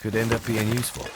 Could end up being useful.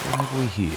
What have we here?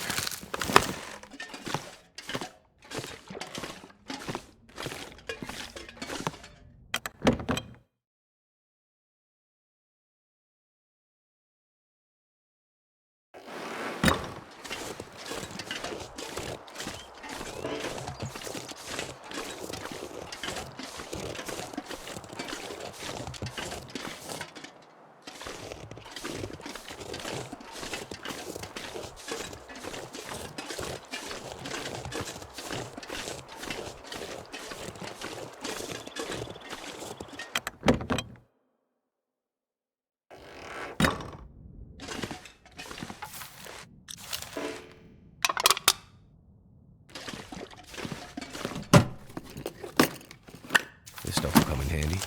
This stuff will come in handy.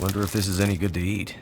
Wonder if this is any good to eat.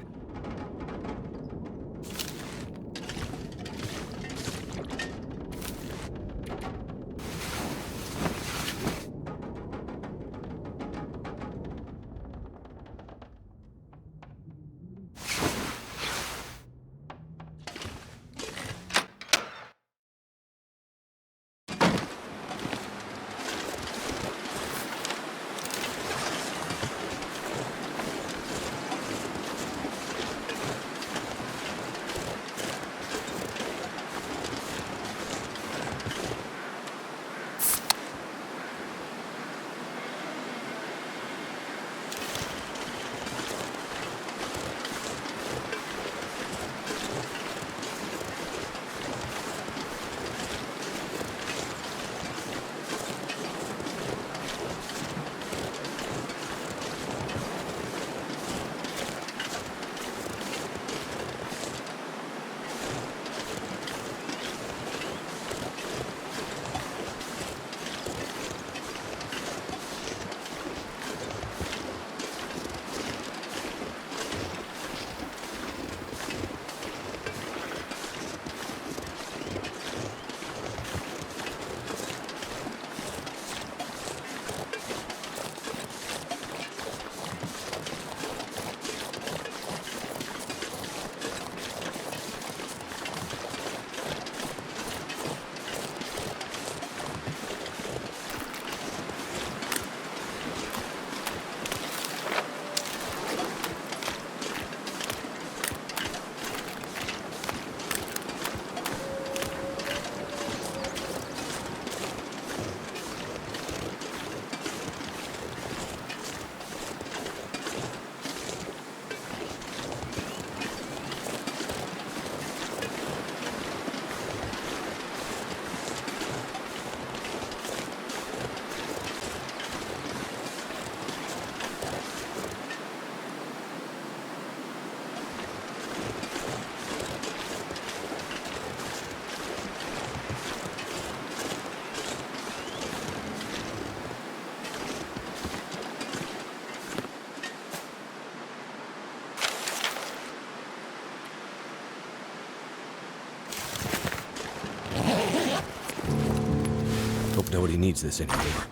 Hope nobody needs this anymore.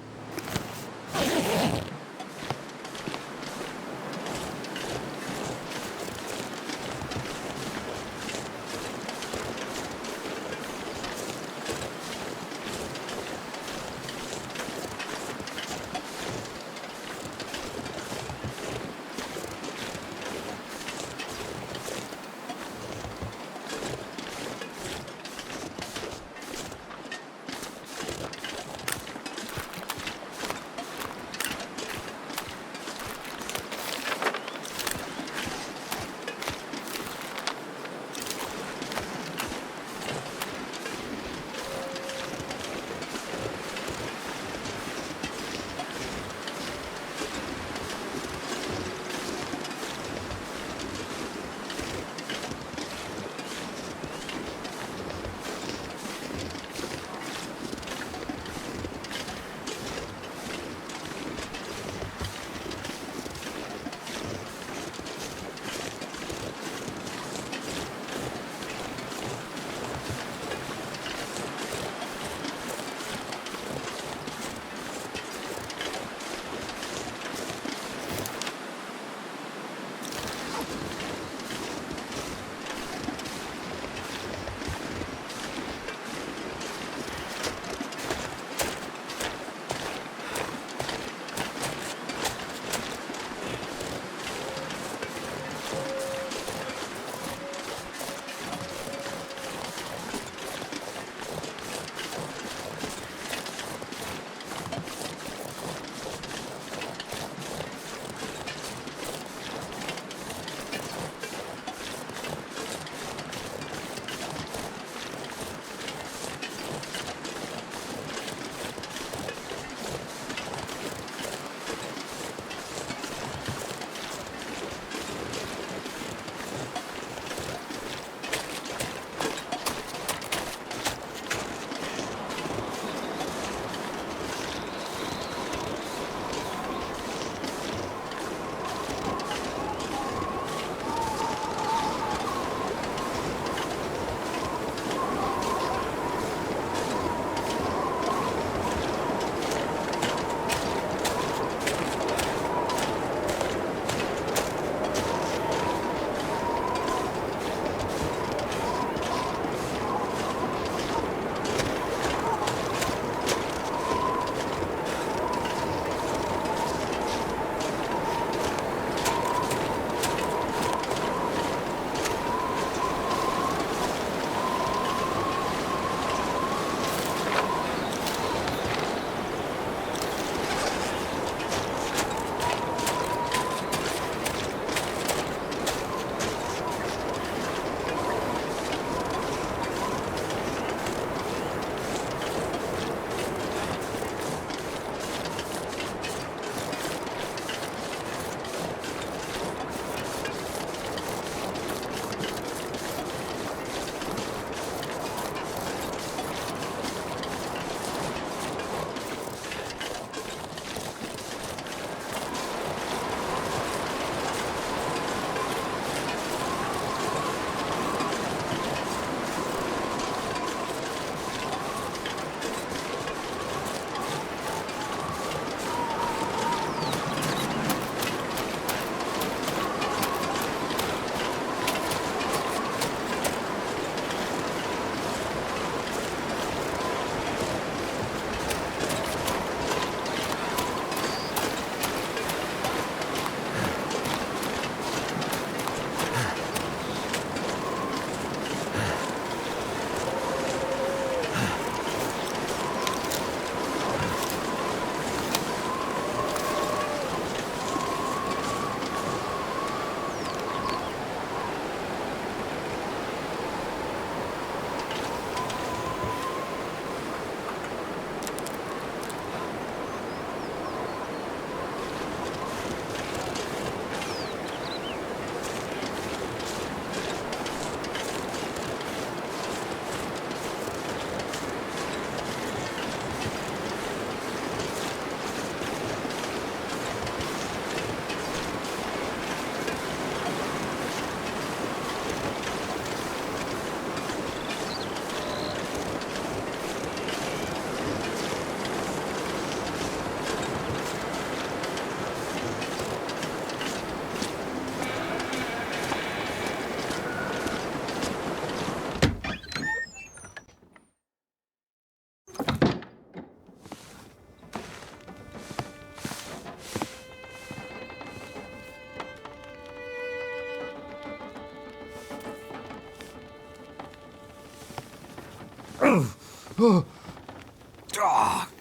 Oh,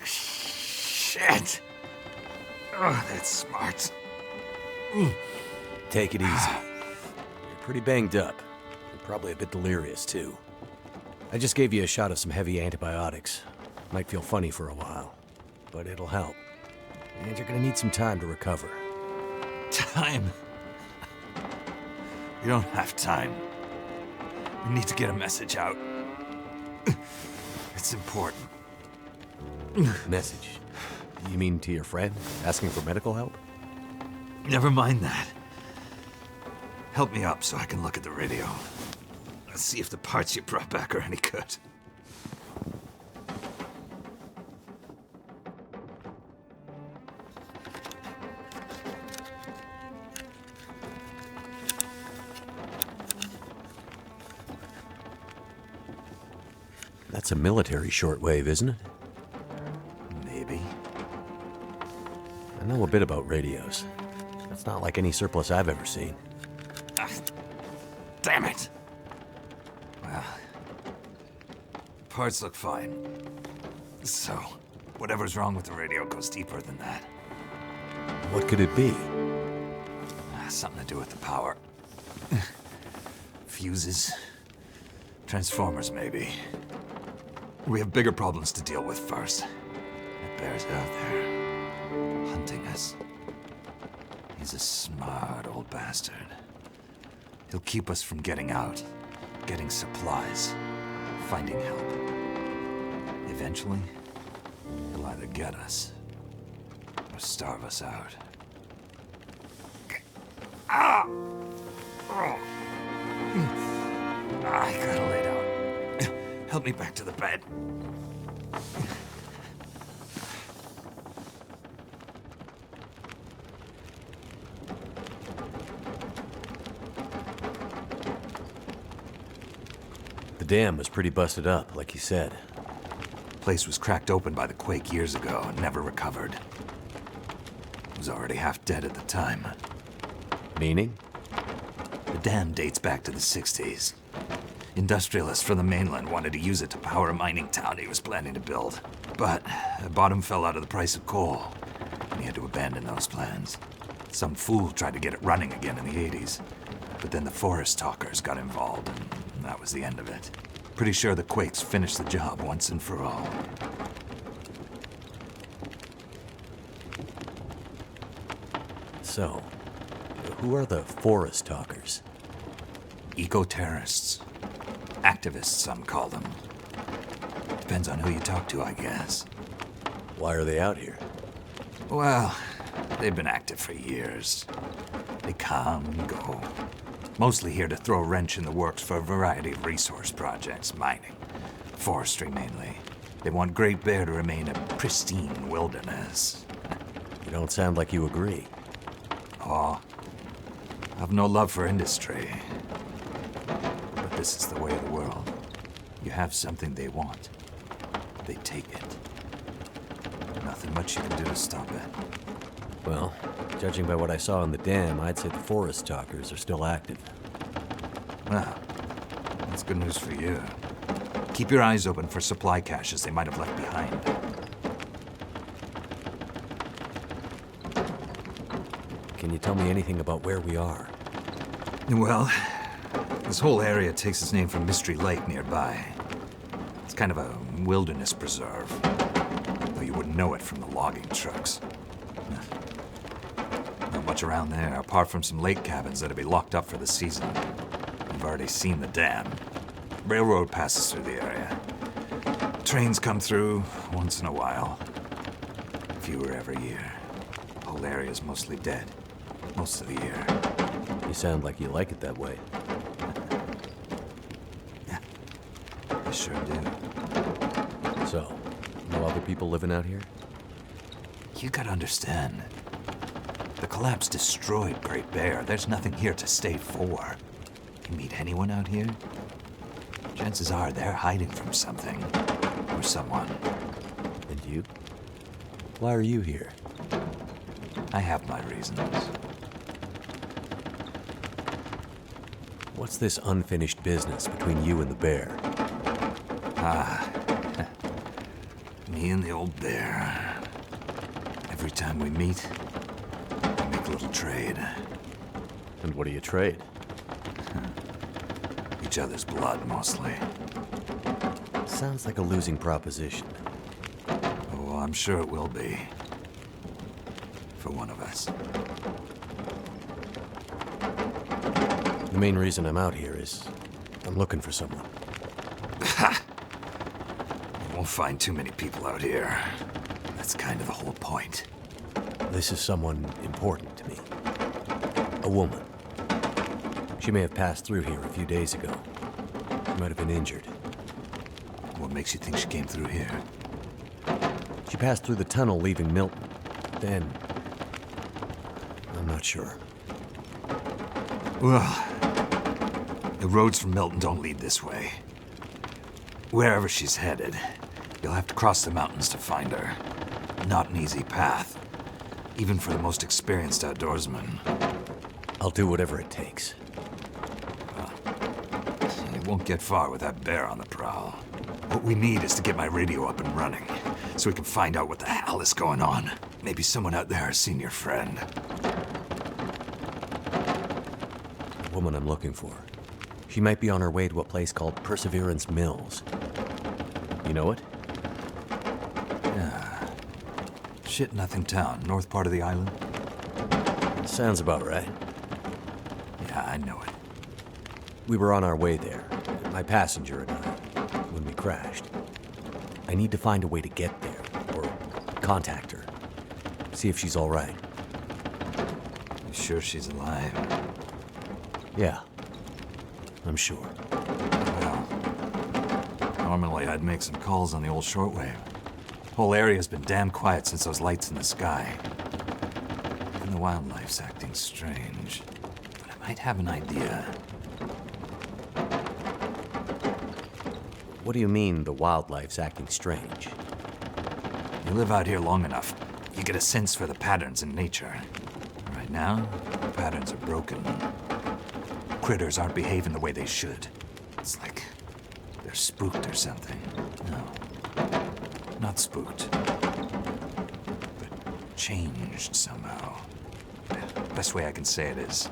shit. Oh, that's smart. Take it easy. You're pretty banged up. You're probably a bit delirious, too. I just gave you a shot of some heavy antibiotics. Might feel funny for a while, but it'll help. And you're gonna need some time to recover. Time? You don't have time. You need to get a message out. It's important. Message? You mean to your friend, asking for medical help? Never mind that. Help me up so I can look at the radio. Let's see if the parts you brought back are any good. That's a military shortwave, isn't it? Maybe. I know a bit about radios. It's not like any surplus I've ever seen. Damn it! Well, parts look fine. So, whatever's wrong with the radio goes deeper than that. What could it be? Something to do with the power. Fuses. Transformers, maybe. We have bigger problems to deal with first. That bear's out there, hunting us. He's a smart old bastard. He'll keep us from getting out, getting supplies, finding help. Eventually, he'll either get us or starve us out. I gotta lay down. Help me back to the bed. The dam was pretty busted up, like you said. The place was cracked open by the quake years ago and never recovered. It was already half dead at the time. Meaning? The dam dates back to the 60s. Industrialists from the mainland wanted to use it to power a mining town he was planning to build. But the bottom fell out of the price of coal, and he had to abandon those plans. Some fool tried to get it running again in the 80s. But then the forest talkers got involved, and that was the end of it. Pretty sure the quakes finished the job once and for all. So, who are the forest talkers? Eco-terrorists. Activists, some call them. Depends on who you talk to, I guess. Why are they out here? Well, they've been active for years. They come and go. Mostly here to throw a wrench in the works for a variety of resource projects, mining, forestry mainly. They want Great Bear to remain a pristine wilderness. You don't sound like you agree. Oh, I've no love for industry. But this is the way of the world. You have something they want. They take it. Nothing much you can do to stop it. Well, judging by what I saw in the dam, I'd say the forest talkers are still active. Well, that's good news for you. Keep your eyes open for supply caches they might have left behind. Can you tell me anything about where we are? Well, this whole area takes its name from Mystery Lake nearby. It's kind of a wilderness preserve, though you wouldn't know it from the logging trucks. Not much around there, apart from some lake cabins that'll be locked up for the season. You've already seen the dam. Railroad passes through the area. Trains come through once in a while. Fewer every year. The whole area's mostly dead. Most of the year. You sound like you like it that way. Yeah, I sure do. So, no other people living out here? You gotta understand. The collapse destroyed Great Bear. There's nothing here to stay for. You meet anyone out here? Chances are they're hiding from something. Or someone. And you? Why are you here? I have my reasons. What's this unfinished business between you and the bear? Me and the old bear. Every time we meet, we make a little trade. And what do you trade? Each other's blood, mostly. Sounds like a losing proposition. Oh, I'm sure it will be. For one of us. The main reason I'm out here is I'm looking for someone. You won't find too many people out here. That's kind of the whole point. This is someone important to me. A woman. She may have passed through here a few days ago. She might have been injured. What makes you think she came through here? She passed through the tunnel leaving Milton. Then... I'm not sure. Well, the roads from Milton don't lead this way. Wherever she's headed, you'll have to cross the mountains to find her. Not an easy path, even for the most experienced outdoorsman. I'll do whatever it takes. You won't get far with that bear on the prowl. What we need is to get my radio up and running, so we can find out what the hell is going on. Maybe someone out there has seen your friend. The woman I'm looking for. She might be on her way to a place called Perseverance Mills. You know it? Yeah. Shit-nothing town, north part of the island. Sounds about right. Yeah, I know it. We were on our way there, my passenger and I, when we crashed. I need to find a way to get there, or contact her. See if she's all right. You sure she's alive? Yeah, I'm sure. Well, normally I'd make some calls on the old shortwave. Whole area's been damn quiet since those lights in the sky. Even the wildlife's acting strange. But I might have an idea. What do you mean, the wildlife's acting strange? You live out here long enough, you get a sense for the patterns in nature. Right now, the patterns are broken. Critters aren't behaving the way they should. It's like they're spooked or something. No, not spooked, but changed somehow. Best way I can say it is,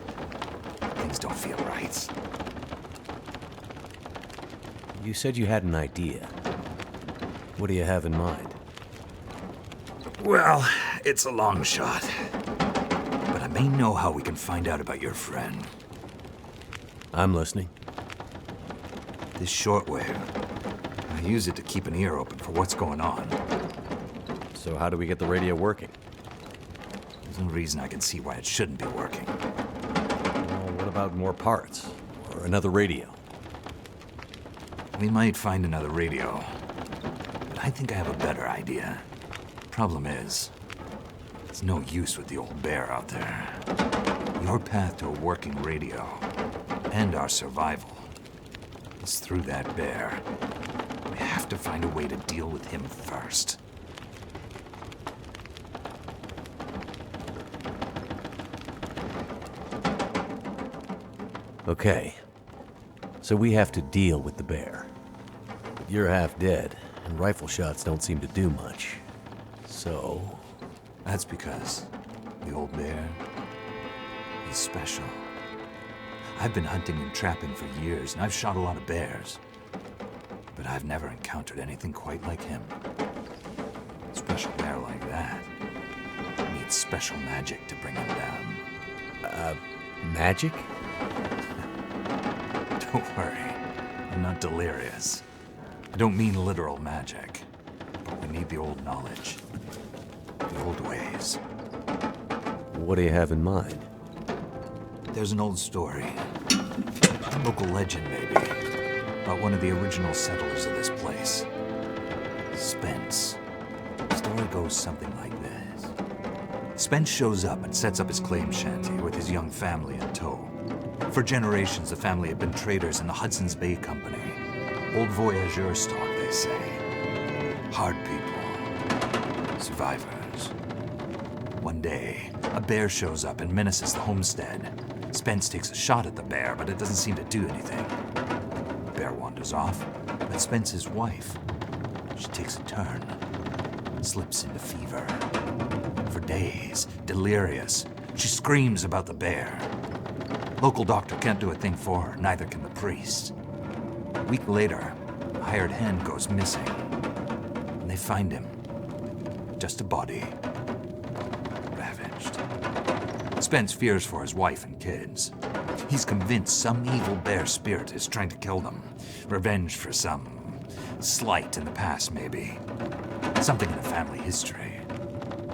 things don't feel right. You said you had an idea. What do you have in mind? Well, it's a long shot. But I may know how we can find out about your friend. I'm listening. This shortwave, I use it to keep an ear open for what's going on. So how do we get the radio working? There's no reason I can see why it shouldn't be working. Well, what about more parts? Or another radio? We might find another radio. But I think I have a better idea. Problem is, it's no use with the old bear out there. Your path to a working radio, and our survival, is through that bear. We have to find a way to deal with him first. Okay. So we have to deal with the bear. You're half dead, and rifle shots don't seem to do much. So... That's because the old bear is special. I've been hunting and trapping for years, and I've shot a lot of bears. But I've never encountered anything quite like him. A special bear like that needs special magic to bring him down. Magic? Don't worry, I'm not delirious. I don't mean literal magic, but we need the old knowledge, the old ways. What do you have in mind? There's an old story, a local legend maybe, about one of the original settlers of this place, Spence. The story goes something like this. Spence shows up and sets up his claim shanty with his young family in tow. For generations, the family had been traders in the Hudson's Bay Company. Old voyageur stock, they say. Hard people. Survivors. One day, a bear shows up and menaces the homestead. Spence takes a shot at the bear, but it doesn't seem to do anything. The bear wanders off, but Spence's wife, she takes a turn. slips into fever. For days, delirious, she screams about the bear. Local doctor can't do a thing for her, neither can the priest. A week later, a hired hand goes missing. And they find him. Just a body. Ravaged. Spence fears for his wife and kids. He's convinced some evil bear spirit is trying to kill them. Revenge for some slight in the past, maybe. Something in the family history.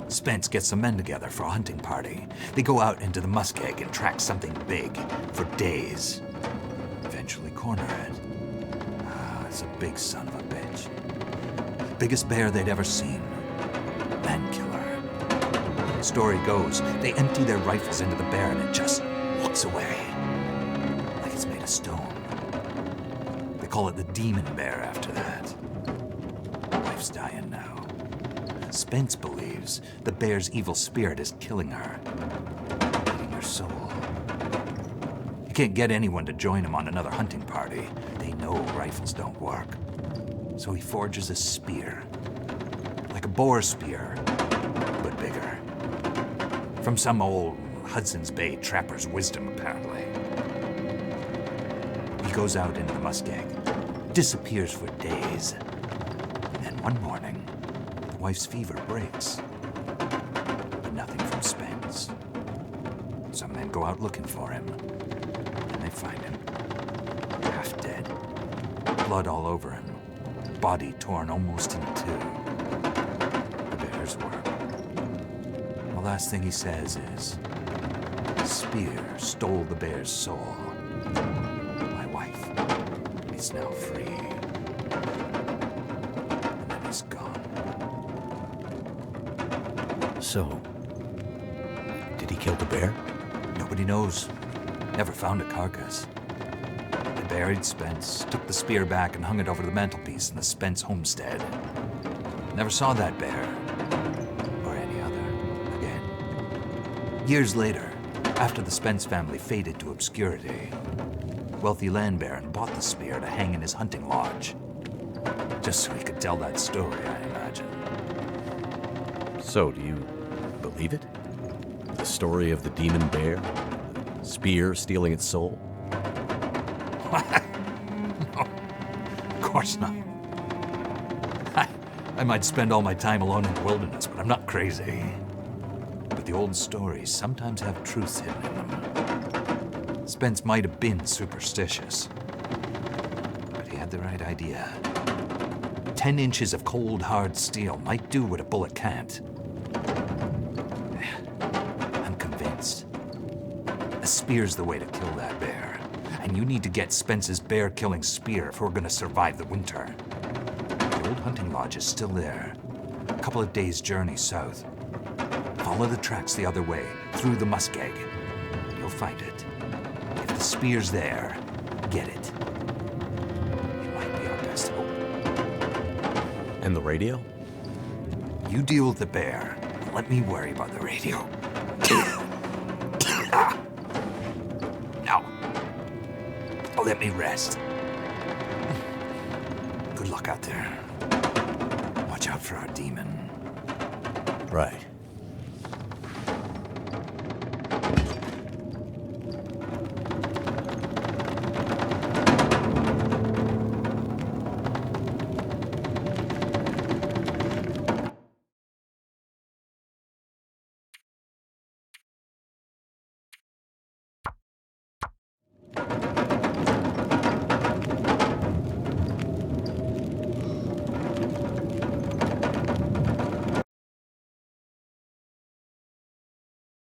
Spence gets some men together for a hunting party. They go out into the muskeg and track something big for days. Eventually corner it. It's a big son of a bitch. Biggest bear they'd ever seen. Man killer. Story goes, they empty their rifles into the bear and it just walks away. Like it's made of stone. They call it the demon bear after that. Wife's dying now. Spence believes the bear's evil spirit is killing her, eating her soul. He can't get anyone to join him on another hunting party. They know rifles don't work. So he forges a spear, like a boar spear, but bigger. From some old Hudson's Bay trapper's wisdom, apparently. He goes out into the muskeg, disappears for days, and then one morning, wife's fever breaks, but nothing from Spence. Some men go out looking for him, and they find him, half dead, blood all over him, body torn almost in two. The bear's work. The last thing he says is, "The spear stole the bear's soul. My wife is now free." And then he's gone. So, did he kill the bear? Nobody knows. Never found a carcass. They buried Spence, took the spear back and hung it over the mantelpiece in the Spence homestead. Never saw that bear, or any other, again. Years later, after the Spence family faded to obscurity, wealthy land baron bought the spear to hang in his hunting lodge. Just so he could tell that story, I imagine. So, do you believe it? The story of the demon bear? The spear stealing its soul? No, of course not. I might spend all my time alone in the wilderness, but I'm not crazy. But the old stories sometimes have truths hidden in them. Spence might have been superstitious, but he had the right idea. 10 inches of cold, hard steel might do what a bullet can't. I'm convinced. A spear's the way to kill that bear. And you need to get Spence's bear-killing spear if we're gonna survive the winter. The old hunting lodge is still there. A couple of days' journey south. Follow the tracks the other way, through the muskeg, and you'll find it. If the spear's there, get it. It might be our best hope. And the radio? You deal with the bear. Let me worry about the radio. Now, let me rest. Good luck out there. Watch out for our demon. Right.